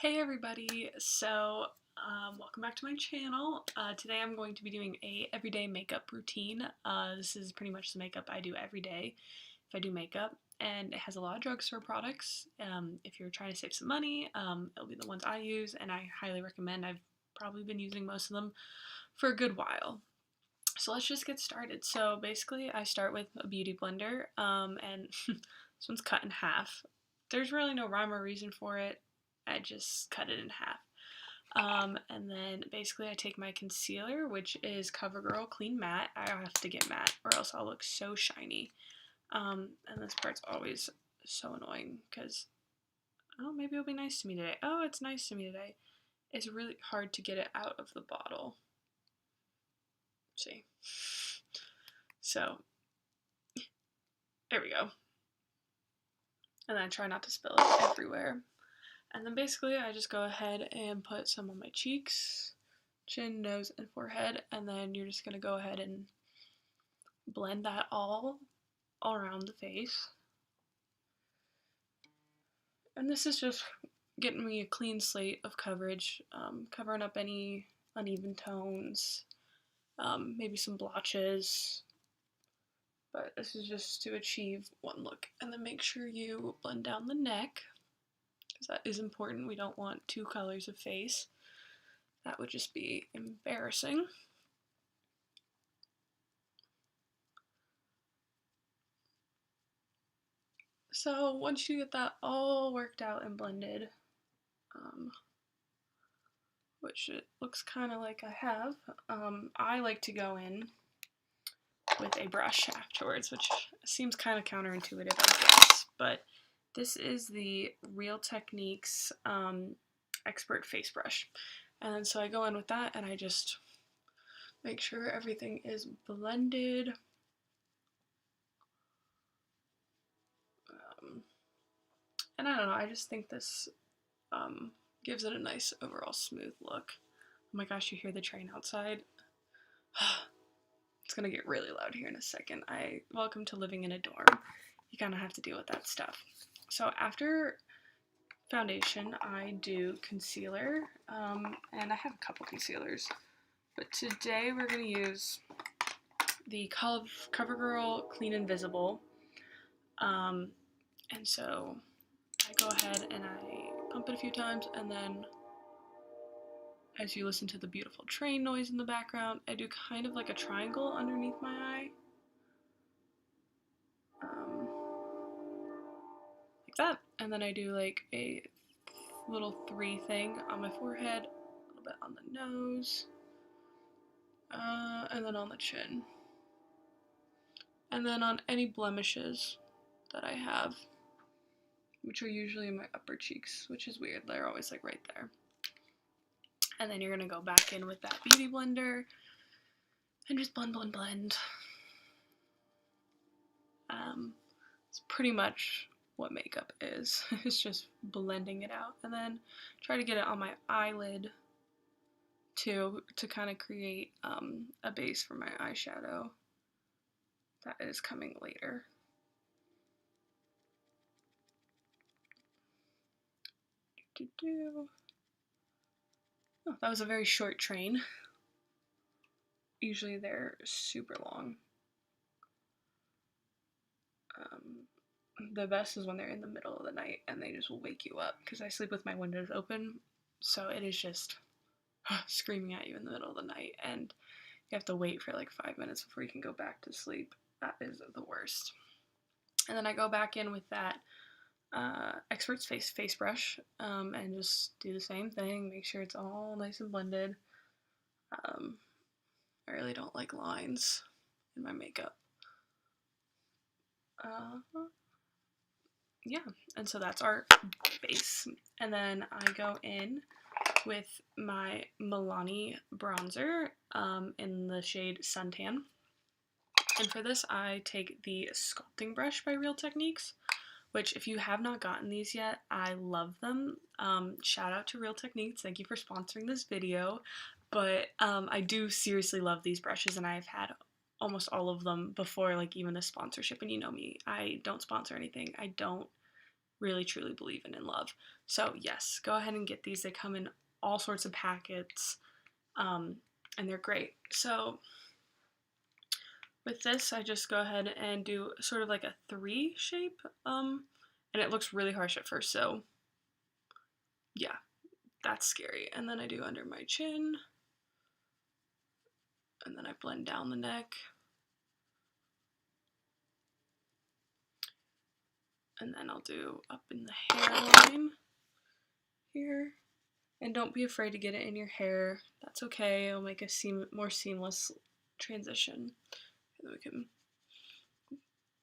Hey everybody, welcome back to my channel. Today I'm going to be doing a everyday makeup routine. This is pretty much the makeup I do every day if I do makeup, and it has a lot of drugstore products. If you're trying to save some money, it'll be the ones I use, and I highly recommend. I've probably been using most of them for a good while. So let's just get started. So basically I start with a beauty blender, and this one's cut in half. There's really no rhyme or reason for it. I just cut it in half. And then basically I take my concealer, which is CoverGirl Clean Matte. I have to get matte or else I'll look so shiny. And this part's always so annoying because, oh, maybe it'll be nice to me today. Oh, it's nice to me today. It's really hard to get it out of the bottle. See? So, there we go. And then I try not to spill it everywhere. And then basically I just go ahead and put some on my cheeks, chin, nose, and forehead, and then you're just going to go ahead and blend that all around the face. And this is just getting me a clean slate of coverage, covering up any uneven tones, maybe some blotches, but this is just to achieve one look. And then make sure you blend down the neck, because that is important. We don't want two colors of face. That would just be embarrassing. So once you get that all worked out and blended, which it looks kind of like I have, I like to go in with a brush afterwards, which seems kind of counterintuitive, I guess, but this is the Real Techniques Expert Face Brush. And then so I go in with that and I just make sure everything is blended. And I don't know, I just think this gives it a nice overall smooth look. Oh my gosh, you hear the train outside? It's gonna get really loud here in a second. Welcome to living in a dorm. You kind of have to deal with that stuff. So after foundation, I do concealer, and I have a couple concealers, but today we're gonna use the CoverGirl Clean Invisible, and so I go ahead and I pump it a few times, and then as you listen to the beautiful train noise in the background, I do kind of like a triangle underneath my eye. Like that. And then I do like a little 3 thing on my forehead, a little bit on the nose, and then on the chin. And then on any blemishes that I have, which are usually in my upper cheeks, which is weird. They're always like right there. And then you're gonna go back in with that beauty blender and just blend, blend, blend. It's pretty much what makeup is. It's just blending it out. And then try to get it on my eyelid too, to kind of create a base for my eyeshadow that is coming later. Oh, that was a very short train. Usually they're super long. The best is when they're in the middle of the night and they just will wake you up, because I sleep with my windows open, so it is just screaming at you in the middle of the night, and you have to wait for like 5 minutes before you can go back to sleep. That is the worst. And then I go back in with that Expert's face brush, and just do the same thing. Make sure it's all nice and blended. I really don't like lines in my makeup. Yeah, and so that's our base. And then I go in with my Milani bronzer in the shade Suntan. And for this, I take the Sculpting Brush by Real Techniques, which if you have not gotten these yet, I love them. Shout out to Real Techniques. Thank you for sponsoring this video. But I do seriously love these brushes, and I've had almost all of them before, like even the sponsorship. And you know me, I don't sponsor anything. I don't really truly believe in and love. So yes, go ahead and get these. They come in all sorts of packets, and they're great. So with this, I just go ahead and do sort of like a 3 shape, and it looks really harsh at first, so yeah, that's scary. And then I do under my chin, and then I blend down the neck, and then I'll do up in the hairline here. And don't be afraid to get it in your hair. That's okay. It'll make a more seamless transition. And then we can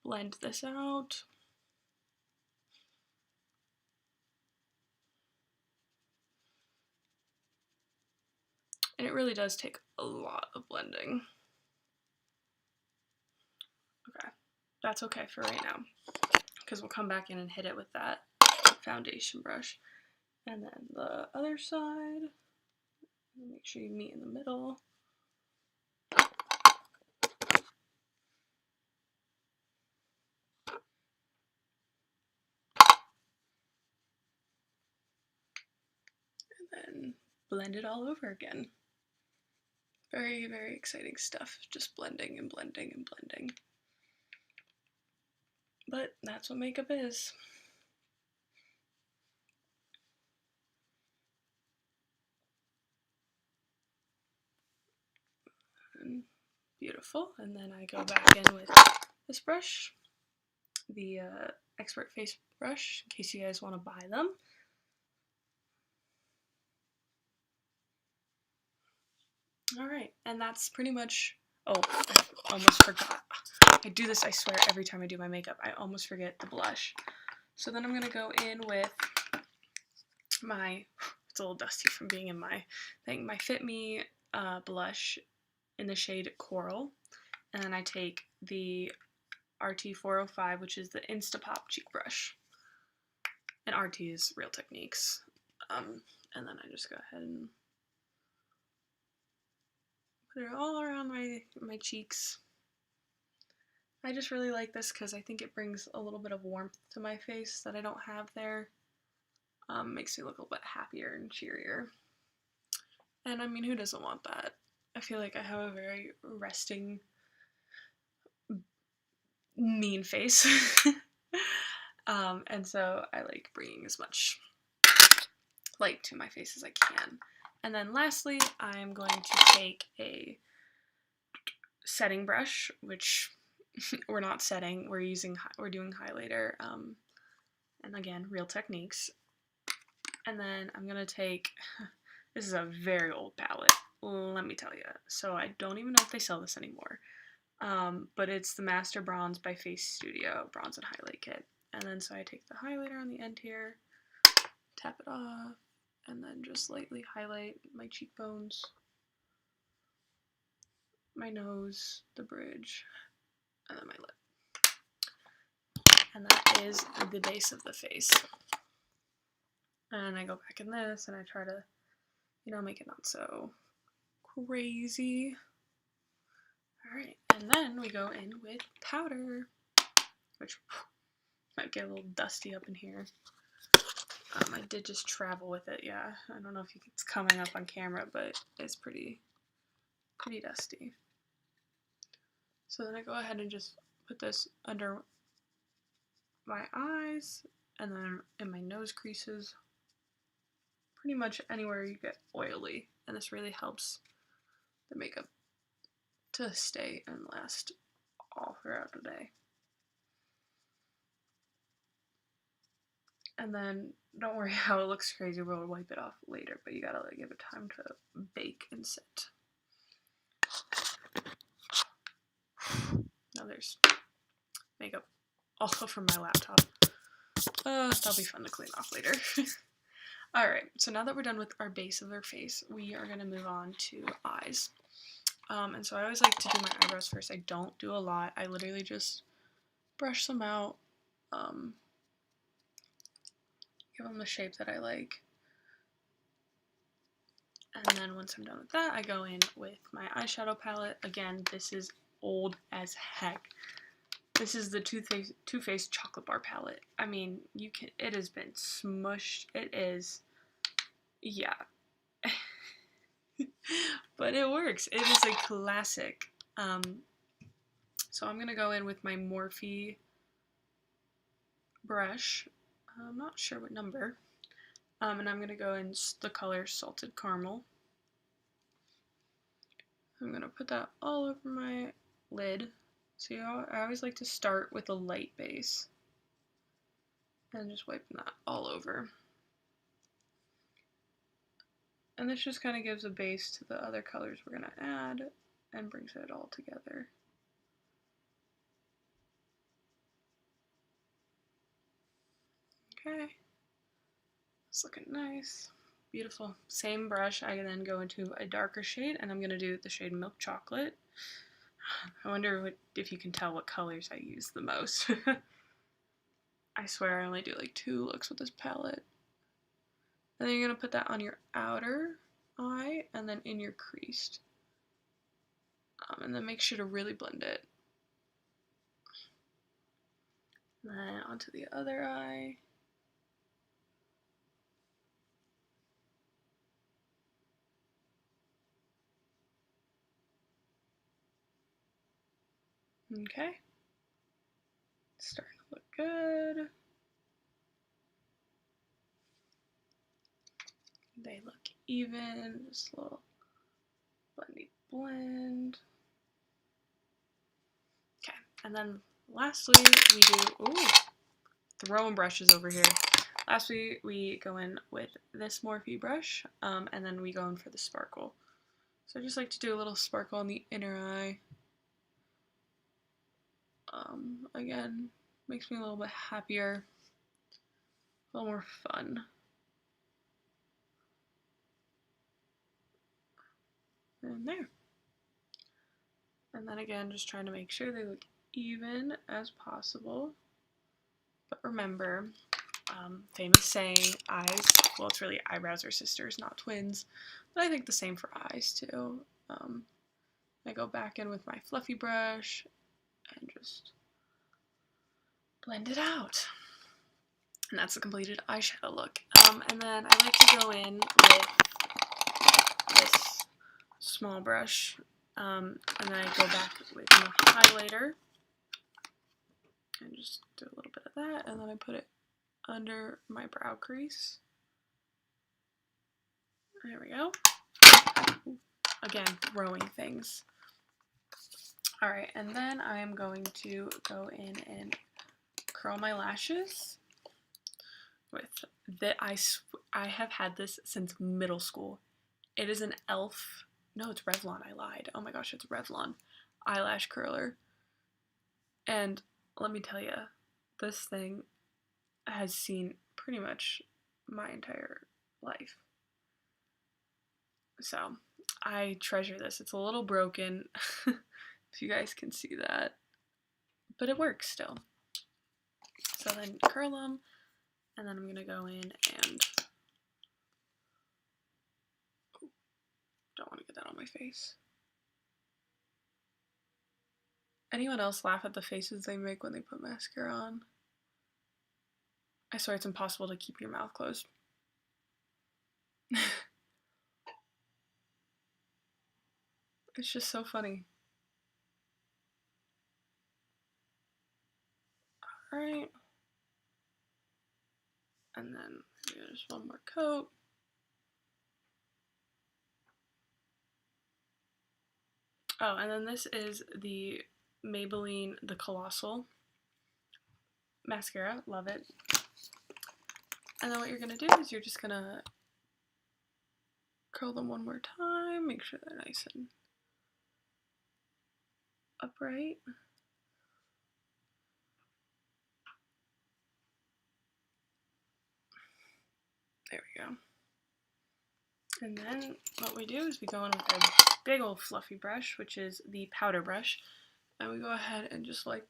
blend this out. And it really does take a lot of blending. Okay, that's okay for right now, because we'll come back in and hit it with that foundation brush. And then the other side, make sure you meet in the middle. And then blend it all over again. Very, very exciting stuff, just blending and blending and blending. But that's what makeup is. And beautiful. And then I go back in with this brush, the Expert Face brush, in case you guys want to buy them. Alright, and that's pretty much, oh, I almost forgot. I do this, I swear, every time I do my makeup. I almost forget the blush. So then I'm going to go in with my, it's a little dusty from being in my thing, my Fit Me blush in the shade Coral. And then I take the RT405, which is the Instapop cheek brush. And RT is Real Techniques. And then I just go ahead and put it all around my cheeks. I just really like this because I think it brings a little bit of warmth to my face that I don't have there. Makes me look a little bit happier and cheerier. And I mean, who doesn't want that? I feel like I have a very resting, mean face. And so I like bringing as much light to my face as I can. And then lastly, I'm going to take a setting brush, which we're not setting, we're doing highlighter, and again, Real Techniques. And then I'm gonna take, this is a very old palette, let me tell you, so I don't even know if they sell this anymore, but it's the Master Bronze by Face Studio Bronze and Highlight Kit. And then so I take the highlighter on the end here, tap it off, and then just lightly highlight my cheekbones, my nose, the bridge, and then my lip. And that is the base of the face. And I go back in this and I try to, make it not so crazy. Alright, and then we go in with powder, which might get a little dusty up in here. I did just travel with it, yeah. I don't know if it's coming up on camera, but it's pretty dusty. So then I go ahead and just put this under my eyes, and then in my nose creases, pretty much anywhere you get oily, and this really helps the makeup to stay and last all throughout the day. And then don't worry how it looks crazy, we'll wipe it off later, but you gotta give it time to bake and sit. Now there's makeup all over my laptop. That'll be fun to clean off later. Alright, so now that we're done with our base of our face, we are going to move on to eyes. And so I always like to do my eyebrows first. I don't do a lot. I literally just brush them out, give them the shape that I like. And then once I'm done with that, I go in with my eyeshadow palette. Again, this is old as heck. This is the Too Faced Chocolate Bar palette. I mean, it has been smushed. It is, yeah. But it works. It is a classic. So I'm going to go in with my Morphe brush. I'm not sure what number. And I'm going to go in the color Salted Caramel. I'm going to put that all over my lid. So I always like to start with a light base. And just wiping that all over. And this just kind of gives a base to the other colors we're going to add and brings it all together. Okay, it's looking nice. Beautiful. Same brush, I then go into a darker shade, and I'm going to do the shade Milk Chocolate. I wonder if you can tell what colors I use the most. I swear I only do like 2 looks with this palette. And then you're going to put that on your outer eye and then in your crease. And then make sure to really blend it. And then onto the other eye. Okay. It's starting to look good. They look even, just a little blendy blend. Okay, and then lastly we do, ooh, throwing brushes over here. Lastly we go in with this Morphe brush, and then we go in for the sparkle. So I just like to do a little sparkle on the inner eye. Again, makes me a little bit happier, a little more fun. And there. And then again, just trying to make sure they look even as possible. But remember, famous saying, eyes, well, it's really eyebrows are sisters, not twins. But I think the same for eyes too. I go back in with my fluffy brush and just blend it out. And that's the completed eyeshadow look. And then I like to go in with this small brush, and then I go back with my highlighter and just do a little bit of that, and then I put it under my brow crease. There we go. Again, throwing things. Alright, and then I am going to go in and curl my lashes with I have had this since middle school. It is an e.l.f. No, it's Revlon, I lied. Oh my gosh, it's Revlon eyelash curler. And let me tell you, this thing has seen pretty much my entire life. So, I treasure this. It's a little broken, if you guys can see that. But it works still. So then curl them, and then I'm going to go in and... don't want to get that on my face. Anyone else laugh at the faces they make when they put mascara on? I swear it's impossible to keep your mouth closed. It's just so funny. Alright. And then just one more coat. Oh, and then this is the Maybelline The Colossal mascara. Love it. And then what you're going to do is you're just going to curl them one more time. Make sure they're nice and upright. There we go. And then what we do is we go in with a big old fluffy brush, which is the powder brush, and we go ahead and just like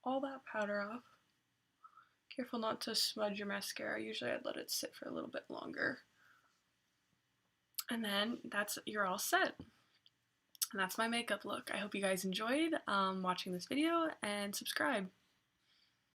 all that powder off. Careful not to smudge your mascara. Usually I'd let it sit for a little bit longer. And then you're all set. And that's my makeup look. I hope you guys enjoyed watching this video, and subscribe.